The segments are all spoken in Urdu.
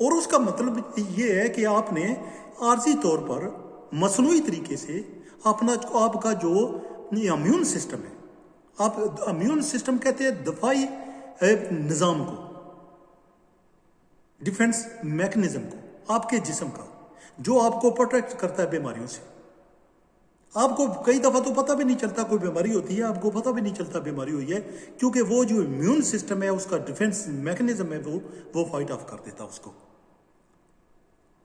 اور اس کا مطلب یہ ہے کہ آپ نے عارضی طور پر مصنوعی طریقے سے آپ کا جو امیون سسٹم ہے، آپ امیون سسٹم کہتے ہیں دفاعی نظام کو، ڈیفنس میکنزم کو، آپ کے جسم کا، جو آپ کو پروٹیکٹ کرتا ہے بیماریوں سے۔ آپ کو کئی دفعہ تو پتہ بھی نہیں چلتا کوئی بیماری ہوتی ہے، آپ کو پتہ بھی نہیں چلتا بیماری ہوئی ہے، کیونکہ وہ جو امیون سسٹم ہے، اس کا ڈیفنس میکنزم ہے، وہ فائٹ آف کر دیتا اس کو۔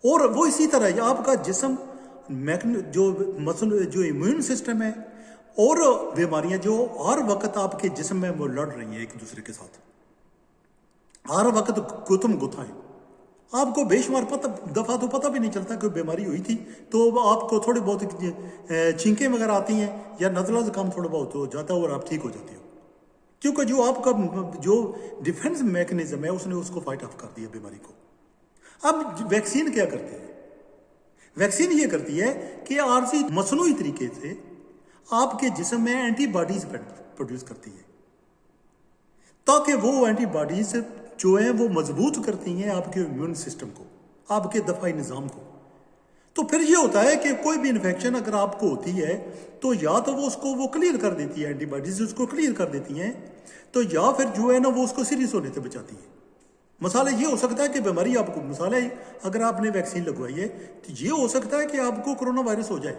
اور وہ اسی طرح آپ کا جسم جو امیون سسٹم ہے اور بیماریاں جو ہر وقت آپ کے جسم میں وہ لڑ رہی ہیں ایک دوسرے کے ساتھ، ہر وقت گتم گتھا ہے۔ آپ کو بے شمار دفعہ تو پتہ بھی نہیں چلتا کوئی بیماری ہوئی تھی، تو آپ کو تھوڑے بہت چھینکیں وغیرہ آتی ہیں یا نزلہ زکام تھوڑا بہت ہو جاتا ہے اور آپ ٹھیک ہو جاتے ہو، کیونکہ جو آپ کا جو ڈیفنس میکنزم ہے اس نے اس کو فائٹ آف کر دیا بیماری کو۔ اب ویکسین کیا کرتی ہے؟ ویکسین یہ کرتی ہے کہ عارضی مصنوعی طریقے سے آپ کے جسم میں اینٹی باڈیز پروڈیوس کرتی ہے، تاکہ وہ اینٹی باڈیز جو ہیں وہ مضبوط کرتی ہیں آپ کے امیون سسٹم کو، آپ کے دفاعی نظام کو۔ تو پھر یہ ہوتا ہے کہ کوئی بھی انفیکشن اگر آپ کو ہوتی ہے تو یا تو وہ اس کو وہ کلیئر کر دیتی ہے، اینٹی باڈیز اس کو کلیئر کر دیتی ہیں، تو یا پھر جو ہے نا وہ اس کو سیریس ہونے سے بچاتی ہے۔ مسئلہ یہ ہو سکتا ہے کہ بیماری آپ کو، مسئلہ اگر آپ نے ویکسین لگوائی ہے تو یہ ہو سکتا ہے کہ آپ کو کرونا وائرس ہو جائے،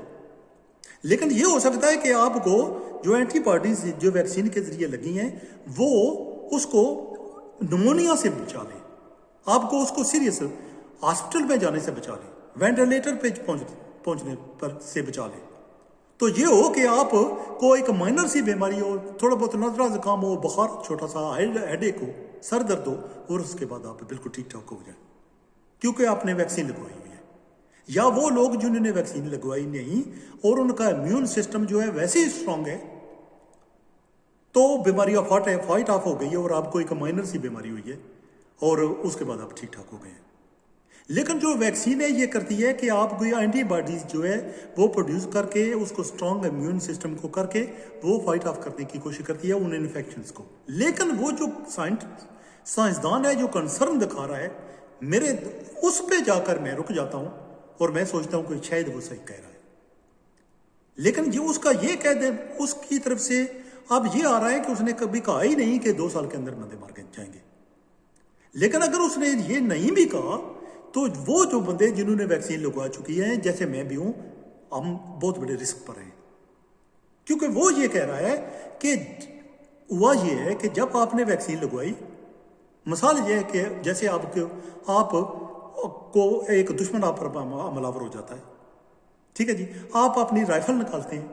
لیکن یہ ہو سکتا ہے کہ آپ کو جو اینٹی باڈیز جو ویکسین کے ذریعے لگی ہیں وہ اس کو نمونیا سے بچا لیں، آپ کو اس کو سیریس ہاسپٹل میں جانے سے بچا لیں، وینٹیلیٹر پہ پہنچنے پر سے بچا لیں۔ تو یہ ہو کہ آپ کو ایک مائنر سی بیماری ہو، تھوڑا بہت نزلہ زکام ہو، بخار، چھوٹا سا ہیڈ ایک ہو، سر درد ہو، اور اس کے بعد آپ بالکل ٹھیک ٹھاک ہو جائیں، کیونکہ آپ نے ویکسین لگوائی ہوئی ہے۔ یا وہ لوگ جنہوں نے ویکسین لگوائی نہیں اور ان کا امیون سسٹم جو ہے ویسے ہی اسٹرانگ ہے، تو بیماری فائٹ آف ہو گئی ہے اور آپ کو ایک مائنر سی بیماری ہوئی ہے اور اس کے بعد آپ ٹھیک ٹھاک ہو گئے ہیں۔ لیکن جو ویکسین ہے یہ کرتی ہے کہ آپ کو اینٹی باڈیز جو ہے وہ پروڈیوس کر کے اس کو اسٹرانگ امیون سسٹم کو کر کے وہ فائٹ آف کرنے کی کوشش کرتی ہے ان انفیکشنز کو۔ لیکن وہ جو سائنسدان ہے جو کنسرن دکھا رہا ہے، میرے اس پہ جا کر میں رک جاتا ہوں اور میں سوچتا ہوں کہ شاید وہ صحیح کہہ رہا ہے، لیکن یہ اس کا یہ کہہ دے، اس کی طرف سے اب یہ آ رہا ہے کہ اس نے کبھی کہا ہی نہیں کہ 2 سال کے اندر بندے مار کے جائیں گے۔ لیکن اگر اس نے یہ نہیں بھی کہا تو وہ جو بندے جنہوں نے ویکسین لگوا چکی ہیں، جیسے میں بھی ہوں، ہم بہت بڑے رسک پر ہیں، کیونکہ وہ یہ کہہ رہا ہے کہ ہوا یہ ہے کہ جب آپ نے ویکسین لگوائی، مثال یہ ہے کہ جیسے آپ کو ایک دشمن آپ پر حملہ ہو جاتا ہے، ٹھیک ہے جی، آپ اپنی رائفل نکالتے ہیں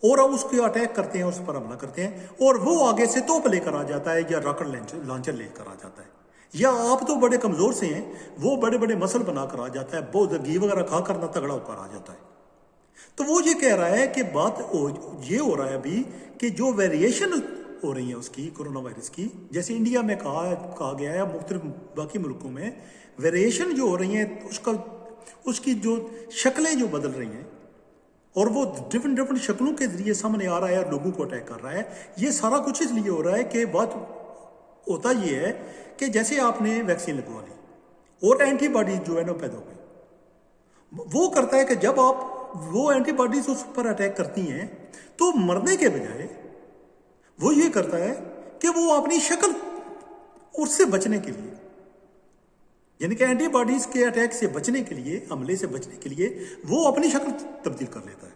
اور اس کو اٹیک کرتے ہیں، اس پر حملہ کرتے ہیں، اور وہ آگے سے توپ لے کر آ جاتا ہے یا راکٹ لانچر لے کر آ جاتا ہے، یا آپ تو بڑے کمزور سے ہیں، وہ بڑے بڑے مسل بنا کر آ جاتا ہے، بہت گھی وغیرہ کھا کر نہ تگڑا ہو کر آ جاتا ہے۔ تو وہ یہ کہہ رہا ہے کہ بات یہ ہو رہا ہے ابھی کہ جو ویریشن ہو رہی ہیں اس کی، کرونا وائرس کی، جیسے انڈیا میں کہا گیا ہے، مختلف باقی ملکوں میں ویریشن جو ہو رہی ہیں اس کی جو شکلیں جو بدل رہی ہیں اور وہ ڈفرنٹ شکلوں کے ذریعے سامنے آ رہا ہے اور لوگوں کو اٹیک کر رہا ہے، یہ سارا کچھ اس لیے ہو رہا ہے کہ بات ہوتا یہ ہے کہ جیسے آپ نے ویکسین لگوا لی اور اینٹی باڈیز جو ہے نا پیدا ہو گئی، وہ کرتا ہے کہ جب آپ وہ اینٹی باڈیز اس پر اٹیک کرتی ہیں تو مرنے کے بجائے وہ یہ کرتا ہے کہ وہ اپنی شکل اس سے بچنے کے لیے، یعنی کہ اینٹی باڈیز کے اٹیک سے بچنے کے لیے، حملے سے بچنے کے لیے وہ اپنی شکل تبدیل کر لیتا ہے۔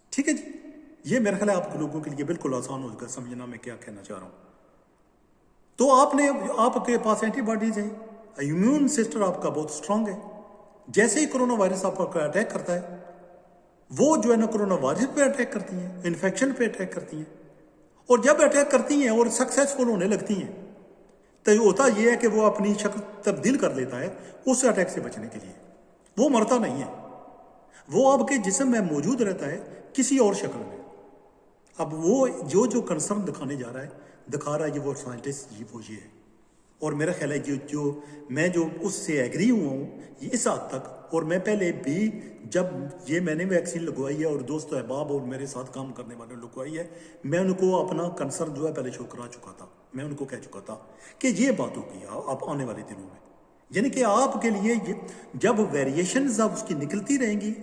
ٹھیک ہے جی، یہ میرا خیال ہے آپ لوگوں کے لیے بالکل آسان ہوگا سمجھنا میں کیا کہنا چاہ رہا ہوں۔ تو آپ کے پاس اینٹی باڈیز ہیں، امیون سسٹم آپ کا بہت اسٹرانگ ہے، جیسے ہی کرونا وائرس آپ کا اٹیک کرتا ہے، وہ جو ہے نا کرونا وائرس پہ اٹیک کرتی ہیں، انفیکشن پہ اٹیک کرتی ہیں، اور جب اٹیک کرتی ہیں اور سکسیسفل ہونے لگتی ہیں تو ہوتا یہ ہے کہ وہ اپنی شکل تبدیل کر لیتا ہے اس اٹیک سے بچنے کے لیے۔ وہ مرتا نہیں ہے، وہ آپ کے جسم میں موجود رہتا ہے کسی اور شکل میں۔ اب وہ جو کنسرن دکھا رہا ہے یہ وہ سائنٹسٹ وہ یہ ہے۔ اور میرا خیال ہے جو میں جو اس سے ایگری ہوا ہوں یہ اس حد تک، اور میں پہلے بھی جب یہ میں نے ویکسین لگوائی ہے اور دوست احباب اور میرے ساتھ کام کرنے والے لگوائی ہے، میں ان کو اپنا کنسرن جو ہے پہلے شو کرا چکا تھا. میں ان کو کہہ چکا تھا کہ یہ بات ہوگی اب آنے والے دنوں میں، یعنی کہ آپ کے لیے جب ویریشنز اب اس کی نکلتی رہیں گی،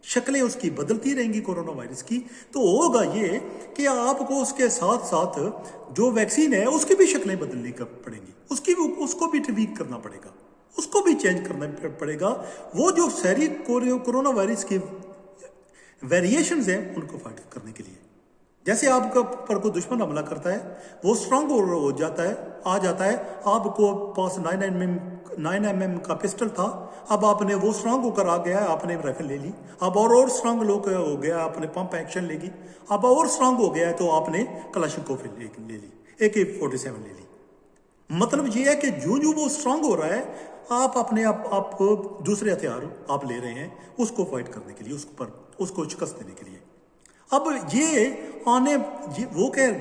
شکلیں اس کی بدلتی رہیں گی کورونا وائرس کی، تو ہوگا یہ کہ آپ کو اس کے ساتھ ساتھ جو ویکسین ہے اس کی بھی شکلیں بدلنی پڑیں گی، اس کو بھی ٹویک کرنا پڑے گا، اس کو بھی چینج کرنا پڑے گا. وہ جو ساری کورونا وائرس کی ویریشنز ہیں ان کو فائٹ کرنے کے لیے، جیسے آپ کا پر کوئی دشمن حملہ کرتا ہے وہ اسٹرانگ ہو جاتا ہے، آ جاتا ہے، آپ کو پاس 9mm کا پسٹل تھا، اب آپ نے وہ اسٹرانگ ہو کر آ گیا ہے، آپ نے رائفل لے لی، اب اور اسٹرانگ ہو گیا، آپ نے پمپ ایکشن لے لی، اب اور اسٹرانگ ہو گیا ہے تو آپ نے کلاشنکوف لے لی، AK-47 لے لی. مطلب یہ ہے کہ جو وہ اسٹرانگ ہو رہا ہے آپ اپنے آپ دوسرے ہتھیار آپ لے رہے ہیں اس کو فائٹ کرنے کے لیے، اس کو شکست دینے کے لیے. اب یہ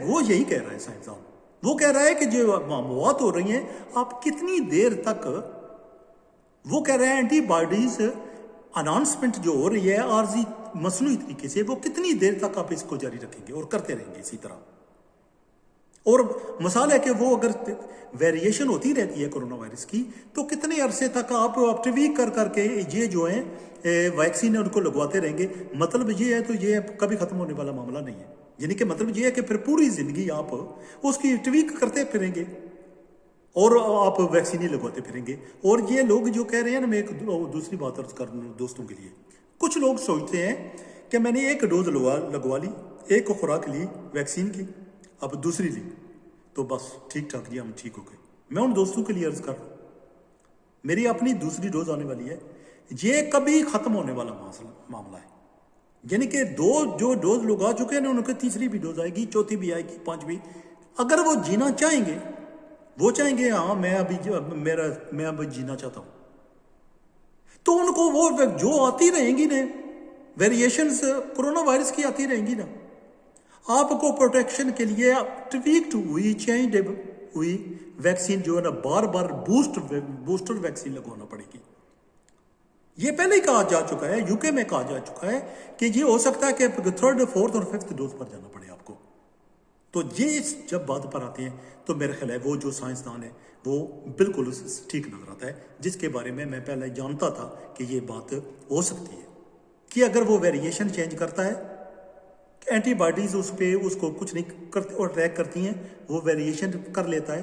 وہ یہی کہہ رہا ہے سائنسدان، وہ کہہ رہا ہے کہ جو مواد ہو رہی ہیں آپ کتنی دیر تک، وہ کہہ رہے ہیں اینٹی باڈیز اناؤنسمنٹ جو ہو رہی ہے عارضی مصنوعی طریقے سے، وہ کتنی دیر تک آپ اس کو جاری رکھیں گے اور کرتے رہیں گے اسی طرح. اور مثال ہے کہ وہ اگر ویریشن ہوتی رہتی ہے کرونا وائرس کی تو کتنے عرصے تک آپ ٹویک کر کے یہ جو ہیں ویکسین ان کو لگواتے رہیں گے. مطلب یہ ہے تو یہ کبھی ختم ہونے والا معاملہ نہیں ہے، یعنی کہ مطلب یہ ہے کہ پھر پوری زندگی آپ اس کی ٹویک کرتے پھریں گے اور آپ ویکسین ہی لگواتے پھریں گے. اور یہ لوگ جو کہہ رہے ہیں نا، میں ایک دوسری بات عرض کر دوں دوستوں کے لیے، کچھ لوگ سوچتے ہیں کہ میں نے ایک ڈوز لگوا لی، ایک خوراک لی ویکسین کی، اب دوسری لی تو بس ٹھیک ٹھاک جی ہم ٹھیک ہو گئے. میں ان دوستوں کے لیے عرض کر رہا ہوں میری اپنی دوسری ڈوز آنے والی ہے، یہ کبھی ختم ہونے والا معاملہ ہے. یعنی کہ جو ڈوز لوگ آ چکے ہیں ان کو تیسری بھی ڈوز آئے گی، چوتھی بھی آئے گی، پانچویں. اگر وہ جینا چاہیں گے، وہ چاہیں گے ہاں میں اب جینا چاہتا ہوں، تو ان کو وہ جو آتی رہیں گی نا ویریشنز کرونا وائرس کی آتی رہیں گی نا، آپ کو پروٹیکشن کے لیے ٹویکڈ ہوئی چینج ہوئی ویکسین جو ہے نا بار بار بوسٹر ویکسین لگوانا پڑے گی. یہ پہلے ہی کہا جا چکا ہے، UK میں کہا جا چکا ہے کہ یہ ہو سکتا ہے کہ 3rd 4th اور 5th ڈوز پر جانا پڑے آپ کو. تو یہ جب بات پر آتے ہیں تو میرا خیال ہے وہ جو سائنسدان ہے وہ بالکل ٹھیک نظر آتا ہے، جس کے بارے میں پہلے جانتا تھا کہ یہ بات ہو سکتی ہے کہ اگر وہ ویریشن چینج کرتا ہے، اینٹی باڈیز اس کو کچھ نہیں کرتے اور ٹریک کرتی ہیں، وہ ویریشن کر لیتا ہے،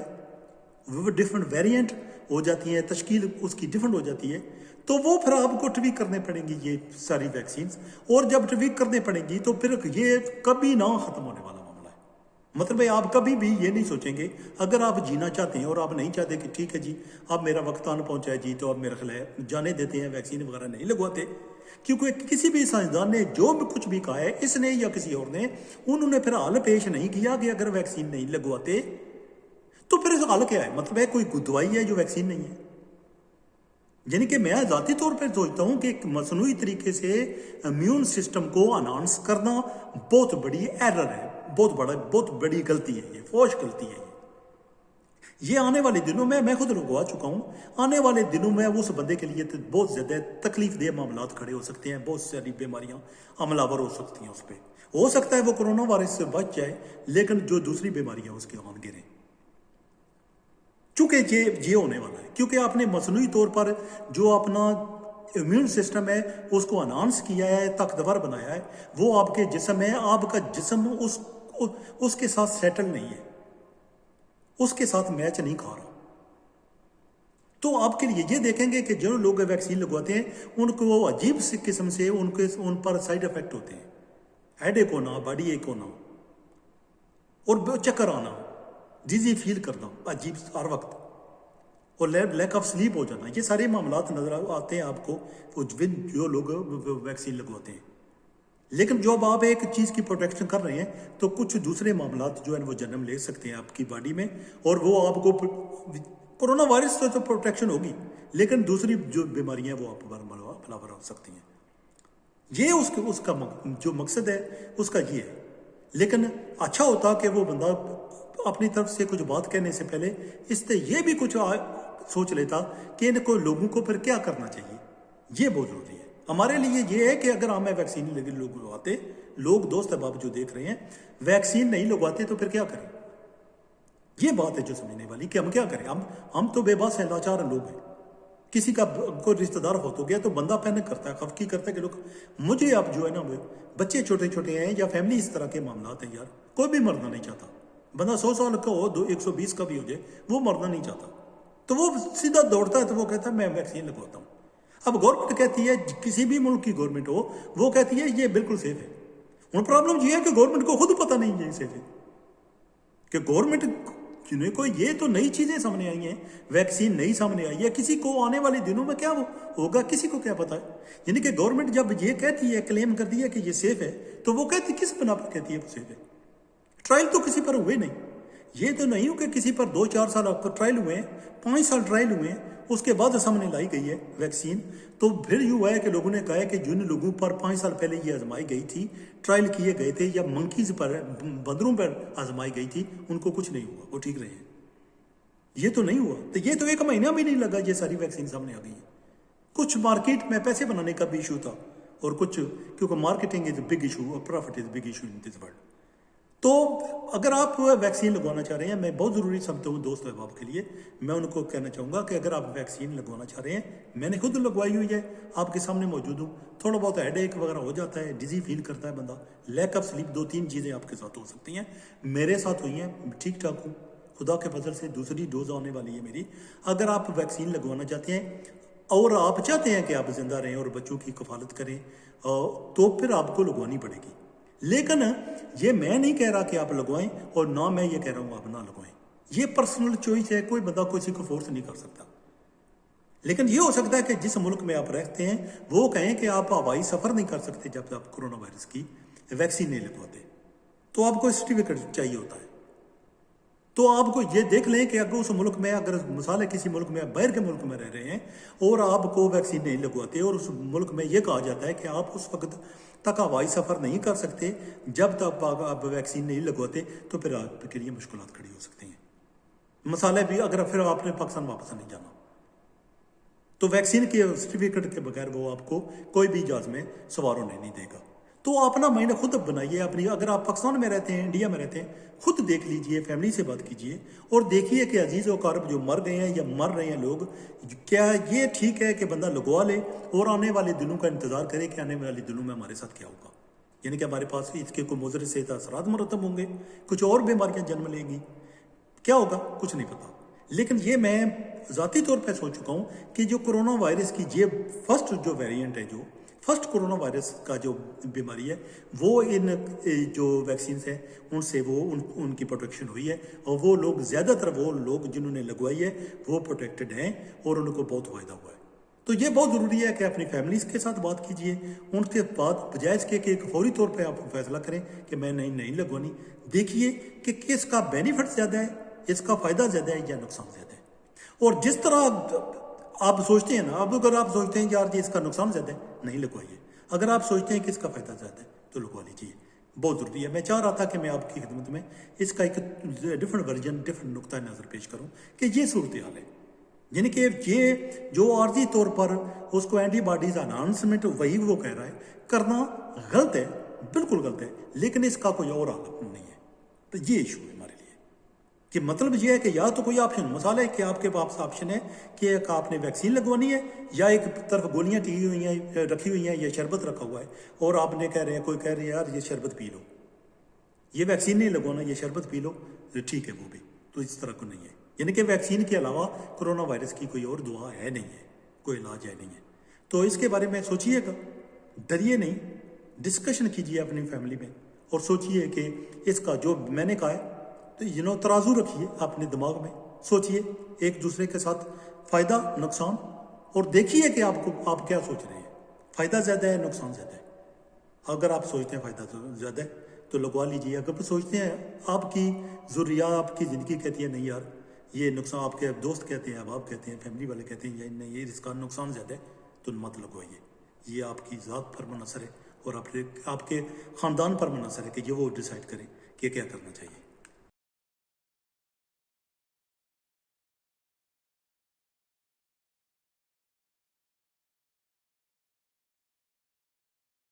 وہ ڈفرنٹ ویریئنٹ ہو جاتی ہیں، تشکیل اس کی ڈفرنٹ ہو جاتی ہے، تو وہ پھر آپ کو ٹویک کرنے پڑیں گی یہ ساری ویکسینز. اور جب ٹویک کرنے پڑیں گی تو پھر یہ کبھی نہ ختم ہونے والا معاملہ ہے. مطلب ہے آپ کبھی بھی یہ نہیں سوچیں گے، اگر آپ جینا چاہتے ہیں اور آپ نہیں چاہتے کہ ٹھیک ہے جی اب میرا وقت آن پہنچا ہے جی، تو اب میرا خیال ہے جانے دیتے ہیں، ویکسین وغیرہ نہیں لگواتے. کیونکہ کسی بھی سائنسدان نے جو بھی کچھ بھی کہا ہے، اس نے یا کسی اور نے، انہوں نے پھر حل پیش نہیں کیا کہ اگر ویکسین نہیں لگواتے تو پھر حل کیا ہے. مطلب ہے کوئی دوائی ہے جو ویکسین نہیں ہے. یعنی کہ میں ذاتی طور پر سوچتا ہوں کہ ایک مصنوعی طریقے سے امیون سسٹم کو انہانس کرنا بہت بڑی ایرر ہے، بہت بڑی غلطی ہے، یہ فوش غلطی ہے. یہ آنے والے دنوں میں خود لگوا چکا ہوں، آنے والے دنوں میں اس بندے کے لیے بہت زیادہ تکلیف دہ معاملات کھڑے ہو سکتے ہیں، بہت ساری بیماریاں حملہ آور ہو سکتی ہیں اس پہ. ہو سکتا ہے وہ کرونا وائرس سے بچ جائے لیکن جو دوسری بیماریاں اس کے آن گریں، چونکہ یہ ہونے والا ہے. کیونکہ آپ نے مصنوعی طور پر جو اپنا امیون سسٹم ہے اس کو انہانس کیا ہے، طاقتور بنایا ہے، وہ آپ کے جسم ہے، آپ کا جسم اس کے ساتھ سیٹل نہیں ہے، اس کے ساتھ میچ نہیں کھا رہا. تو آپ کے لیے یہ دیکھیں گے کہ جو لوگ ویکسین لگواتے ہیں ان کو وہ عجیب سی قسم سے ان پر سائیڈ افیکٹ ہوتے ہیں، ہیڈ ایک ہونا، باڈی ایک ہونا اور چکر آنا، ڈیزی فیل کرنا عجیب ہر وقت، اور لیک آف سلیپ ہو جانا. یہ سارے معاملات نظر آتے ہیں آپ کو جو لوگ ویکسین لگواتے ہیں. لیکن جب آپ ایک چیز کی پروٹیکشن کر رہے ہیں تو کچھ دوسرے معاملات جو ہیں وہ جنم لے سکتے ہیں آپ کی باڈی میں، اور وہ آپ کو کرونا وائرس سے تو پروٹیکشن ہوگی لیکن دوسری جو بیماریاں وہ آپ پر بلاور ہو سکتی ہیں. یہ اس کا جو مقصد ہے اس کا یہ ہے. لیکن اچھا ہوتا کہ وہ بندہ اپنی طرف سے کچھ بات کہنے سے پہلے اس سے یہ بھی کچھ سوچ لیتا کہ ان کو لوگوں کو پھر کیا کرنا چاہیے. یہ بہت ضروری ہے ہمارے لیے. یہ ہے کہ اگر ہمیں ویکسین لگواتے, لوگ دوست احباب جو دیکھ رہے ہیں ویکسین نہیں لگواتے تو پھر کیا کریں؟ یہ بات ہے جو سمجھنے والی کہ ہم کیا کریں. ہم تو بے بس ہیں, لاچار لوگ ہیں. کسی کا کوئی رشتہ دار ہو تو گیا تو بندہ پینک کرتا ہے, خفقی کرتا ہے کہ لوگ مجھے اب جو ہے نا بچے چھوٹے چھوٹے ہیں یا فیملی اس طرح کے معاملات ہیں یار, کوئی بھی مرنا نہیں چاہتا. بندہ 100 سال کا ہو, 120 کا بھی ہو جائے, وہ مرنا نہیں چاہتا. تو وہ سیدھا دوڑتا ہے تو وہ کہتا ہے میں ویکسین لگواتا ہوں. اب گورنمنٹ کہتی ہے, کسی بھی ملک کی گورنمنٹ ہو, وہ کہتی ہے یہ بالکل سیف ہے. ہوں پرابلم یہ ہے کہ گورنمنٹ کو خود پتہ نہیں یہ سیف ہے, کہ گورنمنٹ کو یہ تو نئی چیزیں سامنے آئی ہیں, ویکسین نئی سامنے آئی ہے, کسی کو آنے والے دنوں میں کیا ہوگا کسی کو کیا پتا ہے. یعنی کہ گورنمنٹ جب یہ کہتی ہے, کلیم کرتی ہے کہ یہ سیف ہے, تو وہ کہتی کس بنا پر کہتی ہے وہ سیف ہے؟ ٹرائل تو کسی پر ہوئے نہیں. یہ تو نہیں ہو کہ کسی پر 2-4 سال آپ کو ٹرائل ہوئے ہیں, 5 سال ٹرائل ہوئے ہیں, اس کے بعد سامنے لائی گئی ہے ویکسین. تو پھر یہ ہوا ہے کہ لوگوں نے کہا ہے کہ جن لوگوں پر 5 سال پہلے یہ آزمائی گئی تھی, ٹرائل کیے گئے تھے, یا منکیز پر, بندروں پر آزمائی گئی تھی, ان کو کچھ نہیں ہوا, وہ ٹھیک رہے ہیں. یہ تو نہیں ہوا. تو یہ تو 1 مہینہ بھی نہیں لگا, یہ ساری ویکسین سامنے آ گئی ہیں. کچھ مارکیٹ میں پیسے بنانے کا بھی ایشو تھا, اور کچھ کیونکہ marketing is a big issue اور profit is big issue in this world. تو اگر آپ ویکسین لگوانا چاہ رہے ہیں, میں بہت ضروری سمجھتا ہوں دوست احباب کے لیے, میں ان کو کہنا چاہوں گا کہ اگر آپ ویکسین لگوانا چاہ رہے ہیں, میں نے خود لگوائی ہوئی ہے, آپ کے سامنے موجود ہوں. تھوڑا بہت ہیڈ ایک وغیرہ ہو جاتا ہے, ڈیزی فیل کرتا ہے بندہ, لیک آف سلیپ, 2-3 چیزیں آپ کے ساتھ ہو سکتی ہیں. میرے ساتھ ہوئی ہیں, ٹھیک ٹھاک ہوں خدا کے فضل سے. دوسری ڈوز آنے والی ہے میری. اگر آپ ویکسین لگوانا چاہتے ہیں اور آپ چاہتے ہیں کہ آپ زندہ رہیں اور بچوں کی کفالت کریں, تو پھر آپ کو لگوانی پڑے گی. لیکن یہ میں نہیں کہہ رہا کہ آپ لگوائیں, اور نہ میں یہ کہہ رہا ہوں آپ نہ لگوائیں. یہ پرسنل چوائس ہے, کوئی بندہ کسی کو فورس نہیں کر سکتا. لیکن یہ ہو سکتا ہے کہ جس ملک میں آپ رہتے ہیں وہ کہیں کہ آپ ہوائی سفر نہیں کر سکتے جب آپ کرونا وائرس کی ویکسین نہیں لگواتے, تو آپ کو سرٹیفکیٹ چاہیے ہوتا ہے. تو آپ کو یہ دیکھ لیں کہ اگر اس ملک میں, اگر مثال ہے کسی ملک میں, باہر کے ملک میں رہ رہے ہیں اور آپ کو ویکسین نہیں لگواتے, اور اس ملک میں یہ کہا جاتا ہے کہ آپ اس وقت تک ہوائی سفر نہیں کر سکتے جب تک آپ ویکسین نہیں لگواتے, تو پھر آپ کے لیے مشکلات کھڑی ہو سکتی ہیں. مسئلہ بھی اگر پھر آپ نے پاکستان واپس نہیں جانا, تو ویکسین کے سرٹیفکیٹ کے بغیر وہ آپ کو کوئی بھی جہاز میں سوار ہونے نہیں دے گا. تو اپنا مائنڈ خود بنائیے اپنی. اگر آپ پاکستان میں رہتے ہیں, انڈیا میں رہتے ہیں, خود دیکھ لیجئے, فیملی سے بات کیجئے اور دیکھیے کہ عزیز و اقارب جو مر گئے ہیں یا مر رہے ہیں لوگ, کیا یہ ٹھیک ہے کہ بندہ لگوا لے اور آنے والے دنوں کا انتظار کرے کہ آنے والے دنوں میں ہمارے ساتھ کیا ہوگا. یعنی کہ ہمارے پاس اس کے کوئی مضر صحت اثرات مرتب ہوں گے, کچھ اور بیماریاں جنم لیں گی, کیا ہوگا کچھ نہیں پتا. لیکن یہ میں ذاتی طور پہ سوچ چکا ہوں کہ جو کرونا وائرس کی یہ فرسٹ جو ویریئنٹ ہے, جو فرسٹ کرونا وائرس کا جو بیماری ہے, وہ ان جو ویکسینز ہیں ان سے وہ ان کی پروٹیکشن ہوئی ہے, اور وہ لوگ زیادہ تر وہ لوگ جنہوں نے لگوائی ہے وہ پروٹیکٹڈ ہیں اور ان کو بہت فائدہ ہوا ہے. تو یہ بہت ضروری ہے کہ اپنی فیملیز کے ساتھ بات کیجئے, ان کے بعد بجائے اس کے کہ ایک فوری طور پہ آپ فیصلہ کریں کہ میں نہیں لگوانی. دیکھیے کہ کس کا بینیفٹ زیادہ ہے, اس کا فائدہ زیادہ ہے یا نقصان زیادہ ہے. اور جس طرح آپ سوچتے ہیں نا, اب اگر آپ سوچتے ہیں یار جی اس کا نقصان زیادہ ہے, نہیں لگوائیے. اگر آپ سوچتے ہیں کہ اس کا فائدہ زیادہ ہے تو لگوا لیجیے, بہت ضروری ہے. میں چاہ رہا تھا کہ میں آپ کی خدمت میں اس کا ایک ڈفرنٹ ورژن, ڈفرنٹ نقطہ نظر پیش کروں کہ یہ صورتحال ہے. یعنی کہ یہ جو عارضی طور پر اس کو اینٹی باڈیز انہانسمنٹ وہی وہ کہہ رہا ہے, کرنا غلط ہے, بالکل غلط ہے, لیکن اس کا کوئی اور حل نہیں ہے. تو یہ ایشو ہے ہمارے لیے کہ مطلب یہ ہے کہ یا تو کوئی آپشن, مسئلہ ہے کہ آپ کے پاس آپشن ہے کہ ایک آپ نے ویکسین لگوانی ہے, یا ایک طرف گولیاں ٹکی ہوئی ہیں, رکھی ہوئی ہیں, یا شربت رکھا ہوا ہے, اور آپ نے کہہ رہے ہیں, کوئی کہہ رہے ہیں یار یہ شربت پی لو, یہ ویکسین نہیں لگوانا, یہ شربت پی لو, ٹھیک ہے وہ بھی. تو اس طرح کو نہیں ہے. یعنی کہ ویکسین کے علاوہ کرونا وائرس کی کوئی اور دعا ہے نہیں ہے, کوئی علاج ہے نہیں ہے. تو اس کے بارے میں سوچئے گا, ڈریے نہیں, ڈسکشن کیجئے اپنی فیملی میں, اور سوچئے کہ اس کا جو میں نے کہا ہے تو ترازو رکھیے اپنے دماغ میں, سوچئے ایک دوسرے کے ساتھ فائدہ نقصان, اور دیکھیے کہ آپ کیا سوچ رہے ہیں, فائدہ زیادہ ہے نقصان زیادہ ہے. اگر آپ سوچتے ہیں فائدہ زیادہ ہے تو لگوا لیجیے. اگر سوچتے ہیں آپ کی ضروریات, آپ کی زندگی کہتی ہے نہیں یار یہ نقصان, آپ کے دوست کہتے ہیں, احباب کہتے ہیں, فیملی والے کہتے ہیں نہیں یہ اس کا نقصان زیادہ ہے, تو مت لگوائیے. یہ آپ کی ذات پر منحصر ہے اور آپ کے خاندان پر منحصر ہے کہ یہ وہ ڈیسائیڈ کریں کہ کیا کرنا چاہیے.